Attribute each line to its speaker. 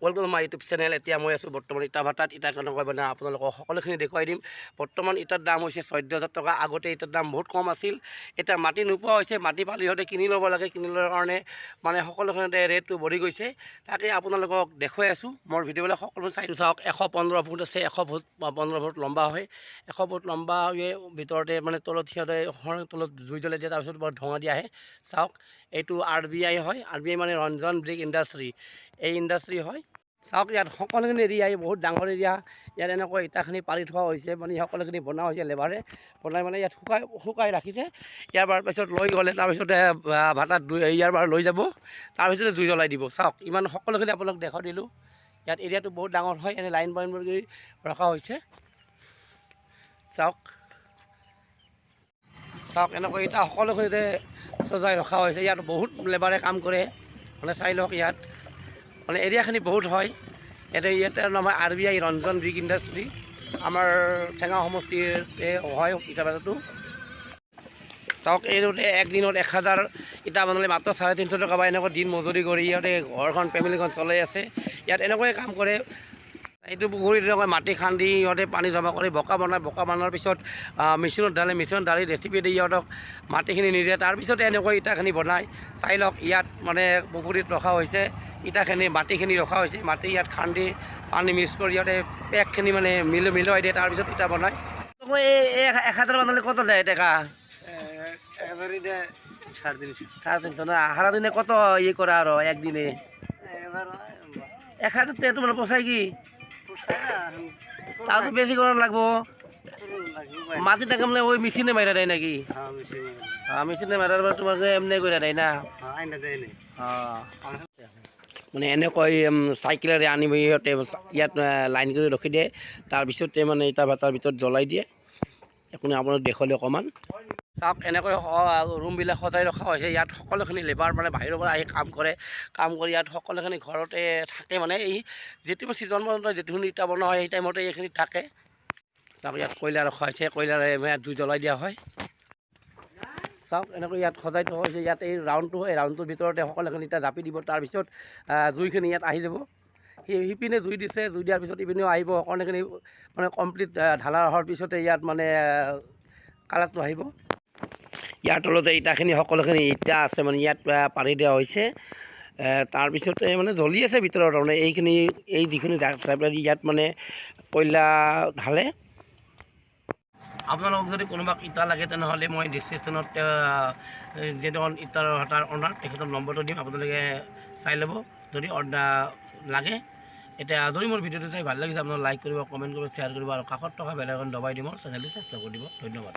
Speaker 1: Welcome my YouTube channel. এতিয়া মই আছোঁ বৰ্তমান ইটা ভাটাত। ইটা কেনেকৈ বনাই আপোনালোকক সকলোখিনি দেখুৱাই দিম। বৰ্তমান ইটাৰ দাম হৈছে 14,000 টকা। আগতে ইটাৰ দাম বহুত কম আছিল। এতিয়া মাটি নোপোৱা হৈছে, মাটি পালে সিহঁতে কিনি ল'ব লাগে। কিনি লোৱাৰ কাৰণে মানে সকলোখিনিতে ৰেটটো বঢ়ি গৈছে। তাকে আপোনালোকক দেখুৱাই আছোঁ। মোৰ ভিডিঅ'বিলাক সকলো চাইটো চাওক। 115 ফুট আছে, 115 ফুট লম্বা হয়। 100 ফুট লম্বা হৈ ভিতৰতে মানে তলত সিহঁতে তলত জুই জ্বলাই দিয়ে, তাৰপিছত বৰ ধোঁৱা দি আহে। চাওক, এইটো RBI হয়। RBI মানে ৰঞ্জন ব্ৰিক ইণ্ডাষ্ট্ৰী। এই ইণ্ডাষ্ট্ৰী হয়। চাওক, ইয়াত সকলোখিনি এৰিয়া, বহুত ডাঙৰ এৰিয়া। ইয়াত এনেকৈ ইটাখিনি পাৰি থোৱা হৈছে, মানে সকলোখিনি বনোৱা হৈছে লেবাৰে বনাই মানে ইয়াত শুকাই ৰাখিছে। ইয়াৰ পিছত লৈ গ'লে তাৰপিছতে ভাটাত ইয়াৰ পৰা লৈ যাব, তাৰপিছতে জুই জ্বলাই দিব। চাওক, ইমান সকলোখিনি আপোনালোক দেখাই দিলোঁ। ইয়াত এৰিয়াটো বহুত ডাঙৰ হয়। এনে লাইন কৰি ৰখা হৈছে। চাওক চাওক, এনেকৈ ইটা সকলোখিনিতে সজাই ৰখা হৈছে। ইয়াত বহুত লেবাৰে কাম কৰে, মানে চাই লওক। ইয়াত মানে এৰিয়াখিনি বহুত হয়। ইয়াতে নাম হয় RBI ৰঞ্জন ব্ৰিক ইণ্ডাষ্ট্ৰী। আমাৰ চেঙা সমষ্টিতে হয় ইটা ভাটাটো। চাওক, এইটোতে একদিনত 1000 ইটা বনালে মাত্ৰ 350 টকা বা এনেকৈ দিন মজুৰি কৰি ইহঁতে ঘৰখন ফেমিলিখন চলাই আছে। ইয়াত এনেকৈয়ে কাম কৰে। এইটো পুখুৰীত এনেকৈ মাটি খান্দি ইহঁতে পানী জমা কৰি বোকা বনায়। বোকা বনোৱাৰ পিছত মেচিনত ঢালি ৰেচিপি দি ইহঁতক মাটিখিনি নিদিয়ে। তাৰপিছতে এনেকৈ ইটাখিনি বনায়। চাই লওক, ইয়াত মানে পুখুৰীত ৰখা হৈছে ইটাখিনি, মাটিখিনি ৰখা হৈছে। মাটি ইয়াত খান্দি পানী মিক্স কৰি ইহঁতে পেকখিনি মানে মিলোৱাই দিয়ে, তাৰপিছত ইটা বনায়। এই 1000 বনালে কত দেয় টাকা? 350 না? সারাদিনে কত ইয়ে করা আরো একদিনে? 1000 তোমার পোষায় কি? তাও তো বেশি করার লাগবো। মাটিটা কেমন ওই মেশিনে মাইরা দেয় নাকি? মেশিনে মারার পর তোমাকে এমনি করে দেয় না? মানে এনেকৈ চাইকেলেৰে আনিব সিহঁতে ইয়াত লাইন কৰি ৰখি দিয়ে। তাৰপিছতে মানে ইটা ভাটাৰ ভিতৰত জ্বলাই দিয়ে। আপুনি আপোনাক দেখুৱালে অকণমান। চাওক, এনেকৈ ৰুমবিলাক সজাই ৰখা হৈছে। ইয়াত সকলোখিনি লেবাৰ মানে বাহিৰৰ পৰা আহি কাম কৰে। কাম কৰি ইয়াত সকলোখিনি ঘৰতে থাকে। মানে এই যিটো ছিজন মতে যিখিনি ইটা বনোৱা হয় সেই টাইমতে এইখিনি থাকে। চাওক, ইয়াত কয়লা ৰখা হৈছে। কয়লাৰে জুই জ্বলাই দিয়া হয়। চাওক, এনেকৈ ইয়াত সজাই থোৱা হৈছে। ইয়াত এই ৰাউণ্ডটো, এই ৰাউণ্ডটোৰ ভিতৰতে সকলোখিনি ইটা জাপি দিব। তাৰপিছত জুইখিনি ইয়াত আহি যাব। সিপিনে জুই দিছে, জুই দিয়াৰ পিছত ইপিনেও আহিব। অকণখিনি মানে কমপ্লিট ঢালা হোৱাৰ পিছতে ইয়াত মানে কালাৰটো আহিব। ইয়াৰ তলতে ইটাখিনি সকলোখিনি ইটা আছে, মানে ইয়াত পাৰি দিয়া হৈছে। তাৰপিছতে মানে জ্বলি আছে ভিতৰত। তাৰমানে এইখিনি এই যিখিনি ইয়াত মানে কয়লা ঢালে। আপোনালোকক যদি কোনোবাক ইটা লাগে তেনেহ'লে মই ডিছক্ৰিপশ্যনত যিজন ইটাৰ ভাটাৰ অনাৰ তেখেতৰ নম্বৰটো দিম। আপোনালোকে চাই ল'ব যদি লাগে। এতিয়া যদি মোৰ ভিডিঅ'টো চাই ভাল লাগিছে আপোনালোকে লাইক কৰিব, কমেণ্ট কৰিব, শ্বেয়াৰ কৰিব আৰু কাষত থকা বেল আইকন দবাই দিব। চেনেলটো ছাবস্ক্ৰাইব কৰি দিব। ধন্যবাদ।